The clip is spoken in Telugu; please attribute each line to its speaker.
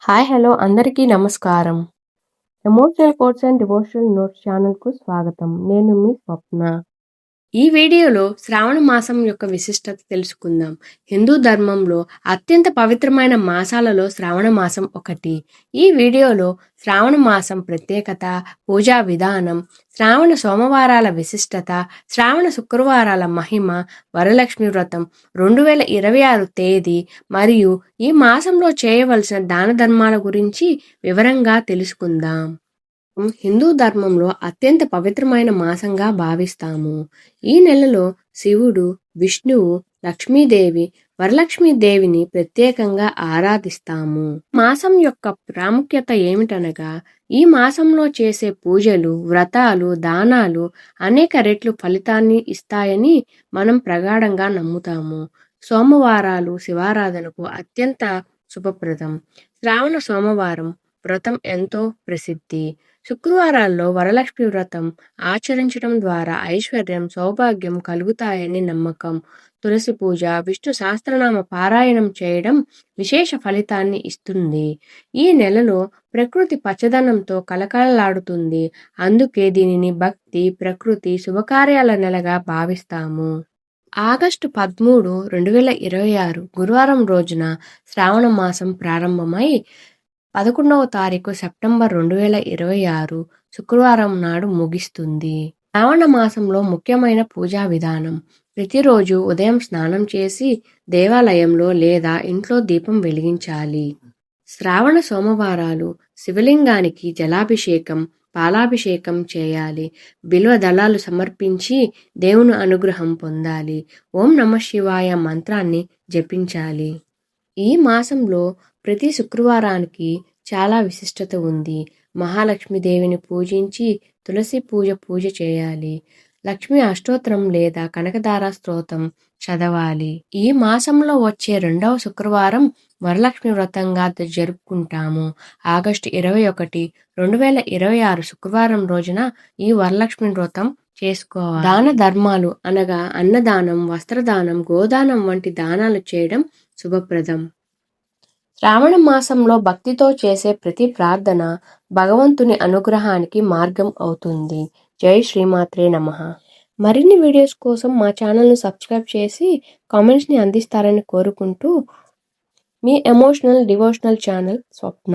Speaker 1: హాయ్ హలో అందరికీ నమస్కారం. Emotional quotes and devotional notes ఛానల్‌కు స్వాగతం. నేను మీ స్వప్న. ఈ వీడియోలో శ్రావణ మాసం యొక్క విశిష్టత తెలుసుకుందాం. హిందూ ధర్మంలో అత్యంత పవిత్రమైన మాసాలలో శ్రావణ మాసం ఒకటి. ఈ వీడియోలో శ్రావణ మాసం ప్రత్యేకత, పూజా విధానం, శ్రావణ సోమవారాల విశిష్టత, శ్రావణ శుక్రవారాల మహిమ, వరలక్ష్మి వ్రతం 2026 తేదీ మరియు ఈ మాసంలో చేయవలసిన దాన ధర్మాల గురించి వివరంగా తెలుసుకుందాం. హిందూ ధర్మంలో అత్యంత పవిత్రమైన మాసంగా భావిస్తాము. ఈ నెలలో శివుడు, విష్ణువు, లక్ష్మీదేవి, వరలక్ష్మీదేవిని ప్రత్యేకంగా ఆరాధిస్తాము. మాసం యొక్క ప్రాముఖ్యత ఏమిటనగా, ఈ మాసంలో చేసే పూజలు, వ్రతాలు, దానాలు అనేక రెట్లు ఫలితాన్ని ఇస్తాయని మనం ప్రగాఢంగా నమ్ముతాము. సోమవారాలు శివారాధనకు అత్యంత శుభప్రదం. శ్రావణ సోమవారం వ్రతం ఎంతో ప్రసిద్ధి. శుక్రవారాల్లో వరలక్ష్మి వ్రతం ఆచరించడం ద్వారా ఐశ్వర్యం, సౌభాగ్యం కలుగుతాయని నమ్మకం. తులసి పూజ, విష్ణు సహస్రనామ పారాయణం చేయడం విశేష ఫలితాన్ని ఇస్తుంది. ఈ నెలలో ప్రకృతి పచ్చదనంతో కలకలలాడుతుంది. అందుకే దీనిని భక్తి, ప్రకృతి, శుభకార్యాల నెలగా భావిస్తాము. ఆగస్టు 13, 2026 గురువారం రోజున శ్రావణ మాసం ప్రారంభమై 11వ తారీఖు సెప్టెంబర్ 2026 శుక్రవారం నాడు ముగిస్తుంది. శ్రావణ మాసంలో ముఖ్యమైన పూజా విధానం. ప్రతిరోజు ఉదయం స్నానం చేసి దేవాలయంలో లేదా ఇంట్లో దీపం వెలిగించాలి. శ్రావణ సోమవారాలు శివలింగానికి జలాభిషేకం, పాలాభిషేకం చేయాలి. బిల్వ దళాలు సమర్పించి దేవుని అనుగ్రహం పొందాలి. ఓం నమః శివాయ మంత్రాన్ని జపించాలి. ఈ మాసంలో ప్రతి శుక్రవారానికి చాలా విశిష్టత ఉంది. మహాలక్ష్మీదేవిని పూజించి తులసి పూజ చేయాలి. లక్ష్మీ అష్టోత్తరం లేదా కనకదార స్తోత్రం చదవాలి. ఈ మాసంలో వచ్చే 2వ శుక్రవారం వరలక్ష్మి వ్రతంగా జరుపుకుంటాము. ఆగస్టు 21, 2026 శుక్రవారం రోజున ఈ వరలక్ష్మి వ్రతం చేసుకోవాలి. దాన ధర్మాలు అనగా అన్నదానం, వస్త్రదానం, గోదానం వంటి దానాలు చేయడం శుభప్రదం. శ్రావణ మాసంలో భక్తితో చేసే ప్రతి ప్రార్థన భగవంతుని అనుగ్రహానికి మార్గం అవుతుంది. జై శ్రీమాత్రే నమః. మరిన్ని వీడియోస్ కోసం మా ఛానల్ను సబ్స్క్రైబ్ చేసి కామెంట్స్ని అందిస్తారని కోరుకుంటూ మీ ఎమోషనల్ డివోషనల్ ఛానల్ స్వప్న.